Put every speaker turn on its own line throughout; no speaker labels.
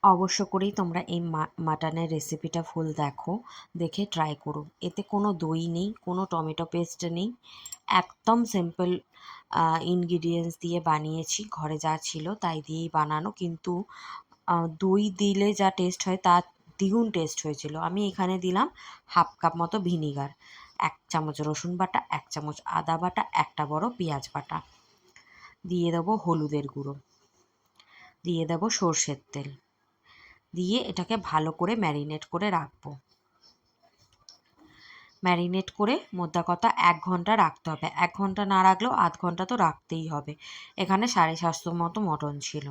অবশ্য করেই তোমরা এই মাটনের রেসিপিটা ফুল দেখো, দেখে ট্রাই করো। এতে কোনো দই নেই, কোনো টমেটো পেস্ট নেই, একদম সিম্পল ইনগ্রিডিয়েন্টস দিয়ে বানিয়েছি, ঘরে যা ছিল তাই দিয়েই বানানো। কিন্তু দই দিলে যা টেস্ট হয় তার দ্বিগুণ টেস্ট হয়েছিল। আমি এখানে দিলাম হাফ কাপ মতো ভিনিগার, 1 চামচ রসুন বাটা, 1 চামচ আদা বাটা, একটা বড় পেঁয়াজ বাটা, দিয়ে দেবো হলুদের গুঁড়ো, দিয়ে দেবো সর্ষের তেল, দিয়ে এটাকে ভালো করে ম্যারিনেট করে রাখবো। ম্যারিনেট করে মোদ্দা কথা 1 ঘন্টা রাখতে হবে। 1 ঘন্টা না রাখলেও আধ ঘন্টা তো রাখতেই হবে। এখানে 750 মতো মটন ছিল।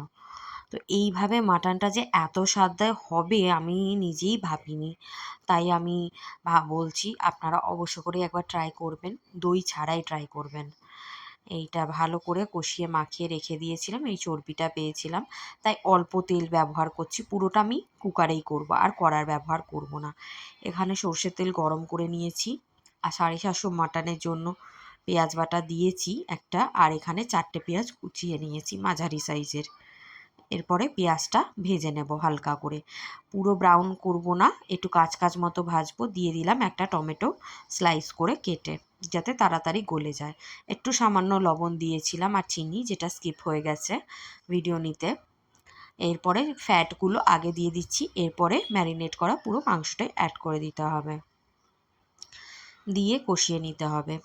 তো এইভাবে মাটনটা যে এত স্বাদ হবে আমি নিজেই ভাবিনি। তাই আমি বলছি আপনারা অবশ্য করে একবার ট্রাই করবেন, দই ছাড়াই ট্রাই করবেন। এইটা ভালো করে কষিয়ে মাখিয়ে রেখে দিয়েছিলাম, এই চর্বিটা পেয়েছিলাম, তাই অল্প তেল ব্যবহার করছি। পুরোটা আমি কুকারেই করব, আর কড়ার ব্যবহার করব না। এখানে সর্ষের তেল গরম করে নিয়েছি, আর 750 মাটনের জন্য পেঁয়াজ বাটা দিয়েছি একটা, আর এখানে 4টে পেঁয়াজ কুচিয়ে নিয়েছি মাঝারি সাইজের। এরপরে পেঁয়াজটা ভেজে নেব হালকা করে, পুরো ব্রাউন করব না, একটু কাঁচ মতো ভাজবো। দিয়ে দিলাম একটা টমেটো স্লাইস করে কেটে, যাতে তাড়াতাড়ি গলে যায়। একটু সামান্য লবণ দিয়েছিলাম আর চিনি, যেটা স্কিপ হয়ে গেছে ভিডিও নিতে। এরপরে ফ্যাটগুলো আগে দিয়ে দিচ্ছি, এরপরে ম্যারিনেট করা পুরো মাংসটাই অ্যাড করে দিতে হবে, দিয়ে কষিয়ে নিতে হবে।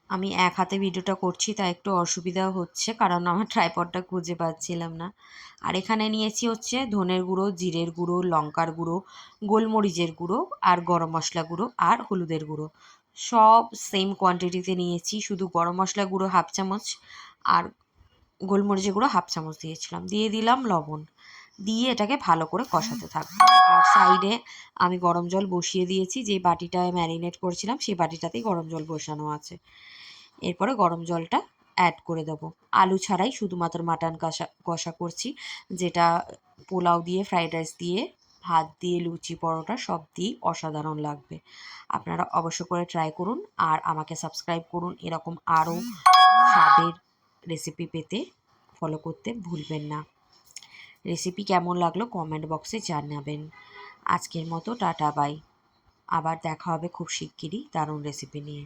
আমি এক হাতে ভিডিওটা করছি তাই একটু অসুবিধা হচ্ছে, কারণ আমার ট্রাইপডটা খুঁজে পাচ্ছিলাম না। আর এখানে নিয়েছি হচ্ছে ধনের গুঁড়ো, জিরের গুঁড়ো, লঙ্কার গুঁড়ো, গোলমরিচের গুঁড়ো, আর গরম মশলা গুঁড়ো, আর হলুদের গুঁড়ো। সব সেম কোয়ান্টিটিতে নিয়েছি, শুধু গরম মশলা গুঁড়ো হাফ চামচ আর গোলমরিচের গুঁড়ো হাফ চামচ দিয়েছিলাম। দিয়ে দিলাম লবণ, দিয়ে এটাকে ভালো করে কষাতে থাকবো। আর সাইডে আমি গরম জল বসিয়ে দিয়েছি, যে বাটিটায় ম্যারিনেট করেছিলাম সেই বাটিটাতেই গরম জল বসানো আছে। এরপরে গরম জলটা অ্যাড করে দেবো। আলু ছাড়াই শুধুমাত্র মাটন কষা করছি, যেটা পোলাও দিয়ে, ফ্রাইড রাইস দিয়ে, ভাত দিয়ে, লুচি পরোটা সব দিয়েই অসাধারণ লাগবে। আপনারা অবশ্য করে ট্রাই করুন, আর আমাকে সাবস্ক্রাইব করুন এরকম আরও স্বাদের রেসিপি পেতে। ফলো করতে ভুলবেন না। রেসিপি কেমন লাগলো কমেন্ট বক্সে জানাবেন। আজকের মতো টাটা বাই। আবার দেখা হবে খুব শিগগিরই দারুণ রেসিপি নিয়ে।